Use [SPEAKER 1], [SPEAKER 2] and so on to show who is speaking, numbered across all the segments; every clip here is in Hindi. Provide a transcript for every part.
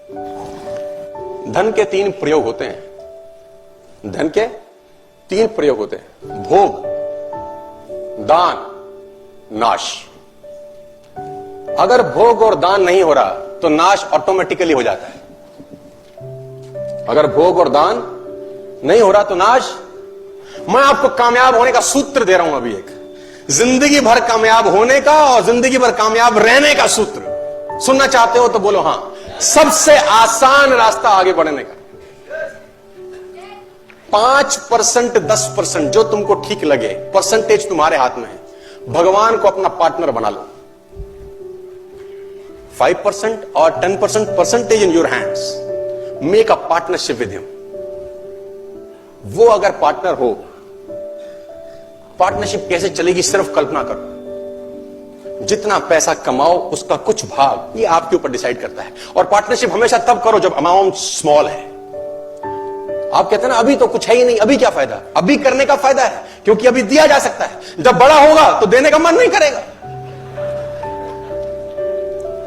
[SPEAKER 1] धन के 3 प्रयोग होते हैं। धन के 3 प्रयोग होते हैं: भोग, दान, नाश। अगर भोग और दान नहीं हो रहा तो नाश ऑटोमेटिकली हो जाता है। अगर भोग और दान नहीं हो रहा तो नाश। मैं आपको कामयाब होने का सूत्र दे रहा हूं अभी, एक जिंदगी भर कामयाब होने का और जिंदगी भर कामयाब रहने का सूत्र। सुनना चाहते हो तो बोलो हां। सबसे आसान रास्ता आगे बढ़ने का, 5% 10% जो तुमको ठीक लगे, परसेंटेज तुम्हारे हाथ में है। भगवान को अपना पार्टनर बना लो। 5% और 10% percentage in your hands. Make a partnership with him. वो अगर पार्टनर हो, पार्टनरशिप कैसे चलेगी सिर्फ कल्पना करो। जितना पैसा कमाओ उसका कुछ भाग ये आपके ऊपर डिसाइड करता है। और पार्टनरशिप हमेशा तब करो जब अमाउंट स्मॉल है। आप कहते हैं ना अभी तो कुछ है ही नहीं, अभी क्या फायदा। अभी करने का फायदा है क्योंकि अभी दिया जा सकता है। जब बड़ा होगा तो देने का मन नहीं करेगा।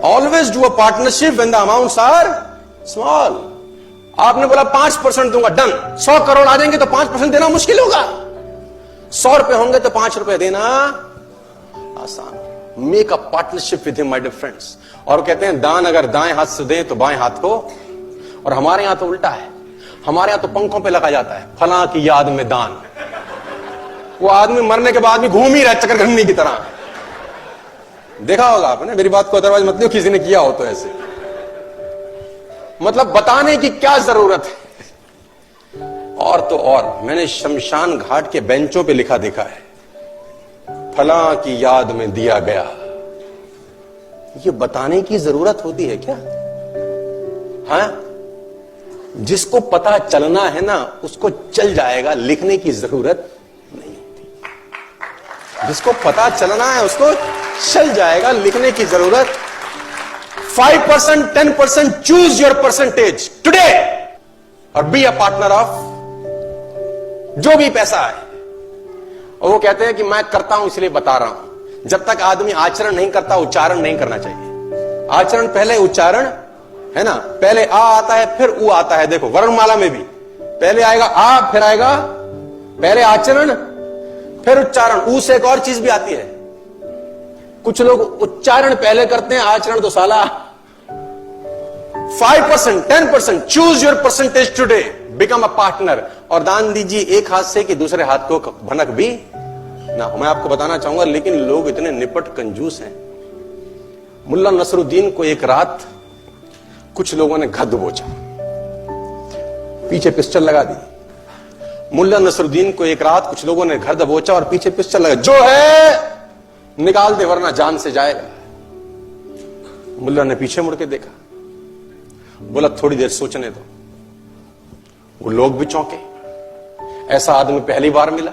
[SPEAKER 1] Always do a partnership when the amounts are small. आपने बोला 5% दूंगा, डन। 100 करोड़ आ जाएंगे तो 5% देना मुश्किल होगा। 100 रुपए होंगे तो 5 रुपए देना आसान। Make a partnership with him my dear friends. और कहते हैं दान अगर दाएं हाथ से दें तो बाएं हाथ को। और हमारे यहां तो उल्टा है। हमारे यहां तो पंखों पे लगा जाता है, फलां की याद में दान। वो आदमी मरने के बाद भी घूम ही रहा है चक्रघंटी की तरह। देखा होगा आपने, मेरी बात को अदरवाइज मत लियो, किसी ने किया हो तो ऐसे। मतलब बताने की क्या जरूरत है। और तो और मैंने शमशान घाट के बेंचों पे लिखा देखा है, फलां की याद में दिया गया। ये बताने की जरूरत होती है क्या? हाँ, जिसको पता चलना है ना उसको चल जाएगा, लिखने की जरूरत नहीं होती। जिसको पता चलना है उसको चल जाएगा, लिखने की जरूरत। 5% 10% चूज योर परसेंटेज टुडे और बी अ पार्टनर ऑफ जो भी पैसा है। और वो कहते हैं कि मैं करता हूं इसलिए बता रहा हूं। जब तक आदमी आचरण नहीं करता उच्चारण नहीं करना चाहिए। आचरण पहले उच्चारण है ना। पहले आ आता है फिर उ आता है। देखो वर्णमाला में भी पहले आएगा आ फिर आएगा, पहले आचरण फिर उच्चारण। ऊ से एक और चीज भी आती है। कुछ लोग उच्चारण पहले करते हैं, आचरण तो साला। 5% 10% choose your percentage today, become a partner. और दान दीजिए एक हाथ से कि दूसरे हाथ को भनक भी ना। मैं आपको बताना चाहूंगा लेकिन लोग इतने निपट कंजूस हैं। मुल्ला नसरुद्दीन को एक रात कुछ लोगों ने घर दबोचा, पीछे पिस्टल लगा दी। मुल्ला नसरुद्दीन को एक रात कुछ लोगों ने घर दबोचा और पीछे पिस्टल लगा, जो है निकाल दे वरना जान से जाएगा। मुल्ला ने पीछे मुड़ के देखा, बोला थोड़ी देर सोचने दो। वो लोग भी चौंके, ऐसा आदमी पहली बार मिला,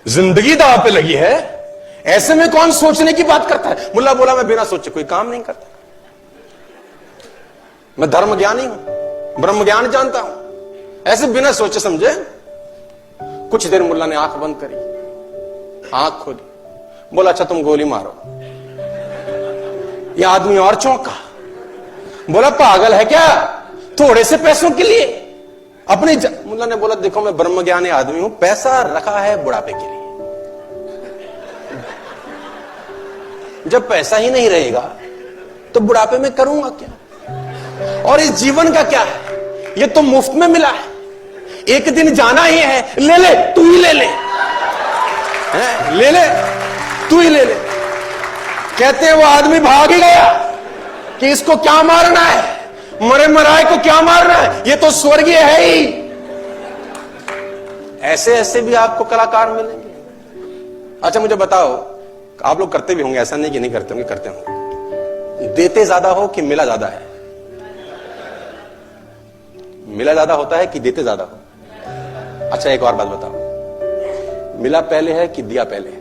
[SPEAKER 1] जिंदगी दांव पे लगी है, ऐसे में कौन सोचने की बात करता है। मुल्ला बोला मैं बिना सोचे कोई काम नहीं करता, मैं धर्म ज्ञानी हूं, ब्रह्म ज्ञान जानता हूं। ऐसे बिना सोचे समझे। कुछ देर मुल्ला ने आंख बंद करी, आंख खोली, बोला अच्छा तुम गोली मारो। यह आदमी और चौंका, बोला पागल है क्या, थोड़े से पैसों के लिए अपने मुल्ला ने बोला देखो मैं ब्रह्म ज्ञानी आदमी हूं, पैसा रखा है बुढ़ापे के लिए। जब पैसा ही नहीं रहेगा तो बुढ़ापे में करूंगा क्या। और इस जीवन का क्या है, ये तो मुफ्त में मिला है, एक दिन जाना ही है, ले ले तू ही ले ले, ले ले तू ही ले ले। कहते हैं वो आदमी भाग ही गया कि इसको क्या मारना है, मरे मराए को क्या मारना है, ये तो स्वर्गीय है ही। ऐसे ऐसे भी आपको कलाकार मिलेंगे। अच्छा मुझे बताओ, आप लोग करते भी होंगे, ऐसा नहीं कि नहीं करते होंगे, करते होंगे। देते ज्यादा हो कि मिला ज्यादा है? मिला ज्यादा होता है कि देते ज्यादा हो? अच्छा एक और बात बताओ, मिला पहले है कि दिया पहले है?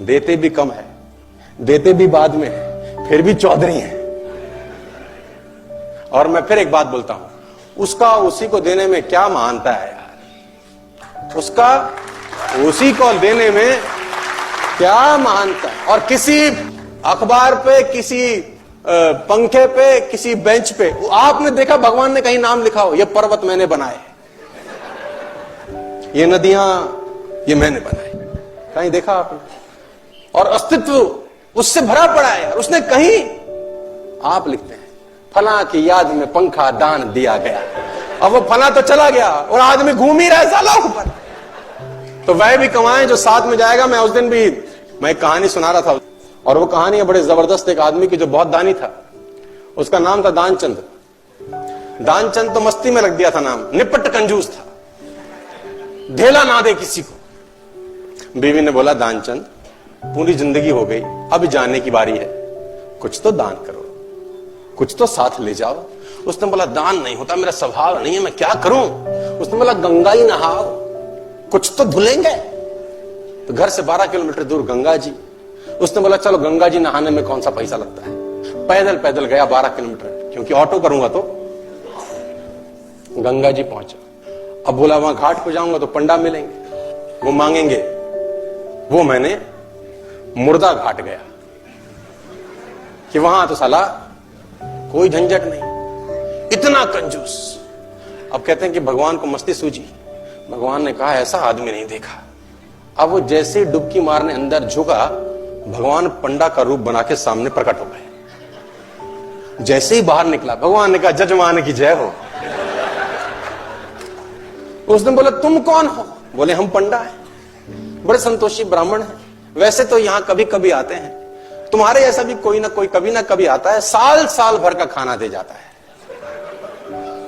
[SPEAKER 1] देते भी कम है, देते भी बाद में है, फिर भी चौधरी है। और मैं फिर एक बात बोलता हूं, उसका उसी को देने में क्या मानता है यार, उसका उसी को देने में क्या मानता है। और किसी अखबार पे, किसी पंखे पे, किसी बेंच पे। आपने देखा भगवान ने कहीं नाम लिखा हो, ये पर्वत मैंने बनाए, ये नदियां ये मैंने बनाई? कहीं देखा आपने? और अस्तित्व उससे भरा पड़ा है। और उसने कहीं, आप लिखते हैं फला की याद में पंखा दान दिया गया। अब वो फला तो चला गया और आदमी घूम ही रहा है साला ऊपर। तो वह भी कमाए जो साथ में जाएगा। मैं उस दिन भी मैं एक कहानी सुना रहा था, और वो कहानी है बड़े जबरदस्त एक आदमी की जो बहुत दानी था। उसका नाम था दानचंद। दानचंद तो मस्ती में रख दिया था नाम, निपट कंजूस था, ढेला ना दे किसी को। बीवी ने बोला दानचंद पूरी जिंदगी हो गई, अब जाने की बारी है, कुछ तो दान करो, कुछ तो साथ ले जाओ। उसने बोला दान नहीं होता, मेरा स्वभाव नहीं है, मैं क्या करूं? उसने बोला गंगा ही नहाओ, कुछ तो धुलेंगे। तो घर से 12 किलोमीटर दूर गंगा जी। उसने बोला चलो गंगा जी नहाने में कौन सा पैसा लगता है। पैदल पैदल गया 12 किलोमीटर, क्योंकि ऑटो करूंगा तो। गंगा जी पहुंचा। अब बोला वहां घाट पे जाऊंगा तो पंडा मिलेंगे, वो मांगेंगे। वो मैंने मुर्दा घाट गया कि वहां तो साला कोई झंझट नहीं, इतना कंजूस। अब कहते हैं कि भगवान को मस्ती सूझी। भगवान ने कहा ऐसा आदमी नहीं देखा। अब वो जैसे डुबकी मारने अंदर झुका, भगवान पंडा का रूप बना के सामने प्रकट हो गए। जैसे ही बाहर निकला, भगवान ने कहा जजमान की जय हो। उसने बोला तुम कौन हो? बोले हम पंडा हैं, बड़े संतोषी ब्राह्मण हैं। वैसे तो यहां कभी कभी आते हैं, तुम्हारे ऐसा भी कोई ना कोई कभी ना कभी आता है, साल साल भर का खाना दे जाता है।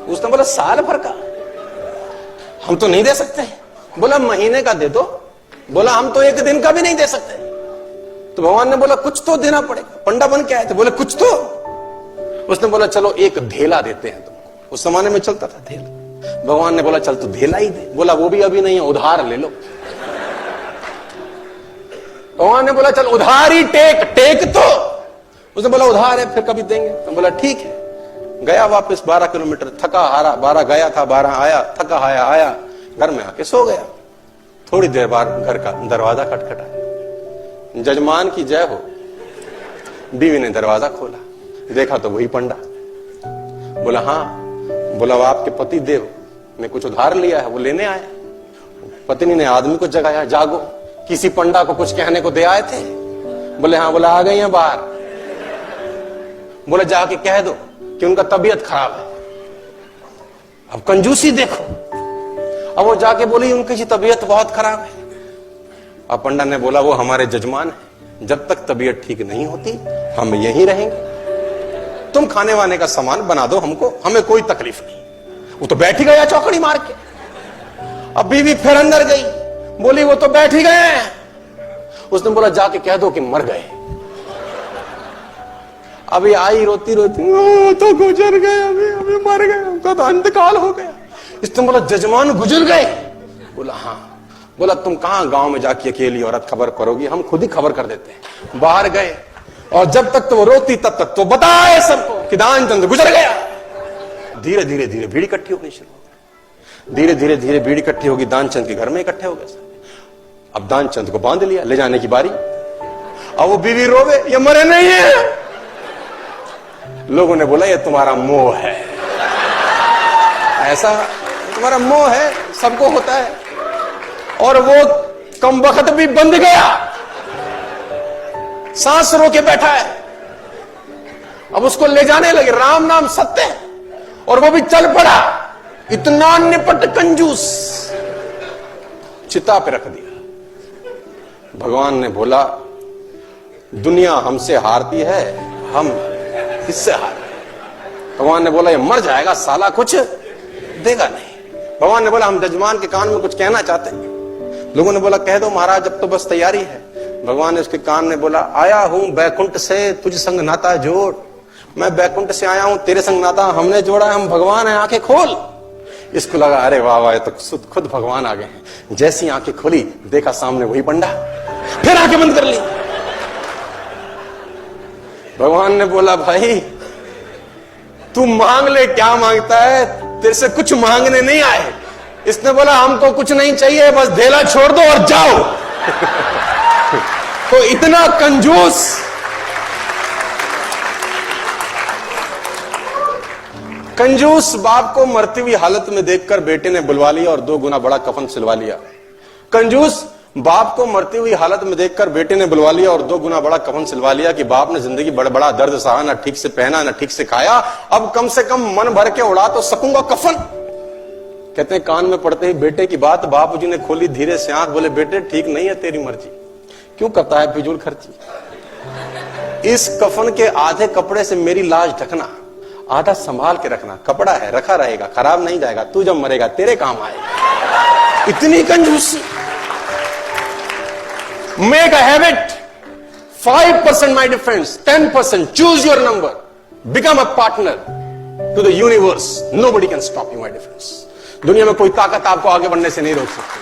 [SPEAKER 1] उसने बोला साल भर का? हम तो नहीं दे सकते। बोला महीने का दे दो। बोला हम तो एक दिन का भी नहीं दे सकते। तो भगवान ने बोला कुछ तो देना पड़ेगा, पंडा बन के आए थे। बोले कुछ तो। उसने बोला चलो एक धेला देते हैं तुमको। उस जमाने में चलता था धेला। भगवान ने बोला चल तू धेला ही दे। बोला वो भी अभी नहीं है, उधार ले लो। भगवान ने बोला चल उधार ही टेक तो। उसने बोला उधार है, फिर कभी देंगे। तो बोला ठीक है। गया वापस 12 किलोमीटर, थका हारा। 12 गया था, 12 आया, थका हाया आया, घर में आके सो गया। थोड़ी देर बाद घर का दरवाजा खटखटाया। जजमान की जय हो। बीवी ने दरवाजा खोला, देखा तो वही पंडा। बोला हाँ। बोला वो आपके पति देव ने कुछ उधार लिया है, वो लेने आए। पत्नी ने आदमी को जगाया, जागो, किसी पंडा को कुछ कहने को दे आए थे? बोले हाँ। बोला आ गई हैं बाहर। बोले जाके कह दो कि उनका तबीयत खराब है। अब कंजूसी देखो। अब वो जाके बोली उनकी तबीयत बहुत खराब है। अब पंडा ने बोला वो हमारे जजमान है, जब तक तबीयत ठीक नहीं होती हम यहीं रहेंगे। तुम खाने वाने का सामान बना दो हमको, हमें कोई तकलीफ नहीं। वो तो बैठ ही गया चौकड़ी मार के। अब बीवी फिर अंदर गई, बोली वो तो बैठ ही गए हैं। उसने बोला जाके कह दो कि मर गए। अभी आई रोती रोती, तो गुजर गए, अभी मर गए, उनका तो अंतकाल हो गया। इसने बोला जजमान गुजर गए? बोला हाँ। बोला तुम कहां गांव में जाके अकेली औरत खबर करोगी, हम खुद ही खबर कर देते हैं। बाहर गए और जब तक तो वो रोती तब तक तो बताए सबको कि दानचंद गुजर गया। धीरे धीरे धीरे भीड़ इकट्ठी होनी शुरू हो गई। धीरे धीरे धीरे भीड़ इकट्ठी होगी, दानचंद के घर में इकट्ठे हो गए। अब दानचंद को बांध लिया, ले जाने की बारी। अब वो बीवी रोवे, ये मरे नहीं है। लोगों ने बोला ये तुम्हारा मोह है, ऐसा तुम्हारा मोह है, सबको होता है। और वो कमबख्त भी बंध गया, सांस रोके बैठा है। अब उसको ले जाने लगे, राम नाम सत्य है, और वो भी चल पड़ा। इतना निपट कंजूस, चिता पे रख दिया। भगवान ने बोला दुनिया हमसे हारती है, हम इससे हार गए। भगवान ने बोला ये मर जाएगा साला, कुछ देगा नहीं। भगवान ने बोला हम जजमान के कान में कुछ कहना चाहते हैं। लोगों ने बोला कह दो महाराज, अब तो बस तैयारी है। भगवान ने उसके कान में बोला आया हूं बैकुंठ से, तुझ संग नाता जोड़। मैं बैकुंठ से आया हूं, तेरे संग नाता हमने जोड़ा है, हम भगवान है, आंखें खोल। इसको लगा अरे वाह वाह, तो खुद भगवान आ गए हैं। जैसी आंखें खोली, देखा सामने वही पंडा, फिर आंखें बंद कर ली। भगवान ने बोला भाई तू मांग ले, क्या मांगता है, तेरे से कुछ मांगने नहीं आए। इसने बोला हमको कुछ नहीं चाहिए, बस धेला छोड़ दो और जाओ। तो इतना कंजूस, कंजूस बाप को मरती हुई हालत में देखकर बेटे ने बुलवा लिया और 2 गुना बड़ा कफन सिलवा लिया। कंजूस बाप को मरती हुई हालत में देखकर बेटे ने बुलवा लिया और 2 गुना बड़ा कफन सिलवा लिया कि बाप ने जिंदगी बड़ा बड़ा दर्द सहा, ना ठीक से पहना ना ठीक से खाया, अब कम से कम मन भर के उड़ा तो सकूंगा कफन। कहते हैं कान में पड़ते ही बेटे की बात बापूजी ने खोली धीरे से आंख, बोले बेटे ठीक नहीं है तेरी मर्जी, क्यों करता है फिजूल खर्ची। इस कफन के आधे कपड़े से मेरी लाश ढकना, आधा संभाल के रखना, कपड़ा है रखा रहेगा, खराब नहीं जाएगा, तू जब मरेगा तेरे काम आएगा। इतनी कंजूसी। Make a habit. 5% my defense, 10%. Choose your number. Become a partner to the universe. Nobody can stop you, my defense. दुनिया में कोई ताकत आपको आगे बढ़ने से नहीं रोक सकती।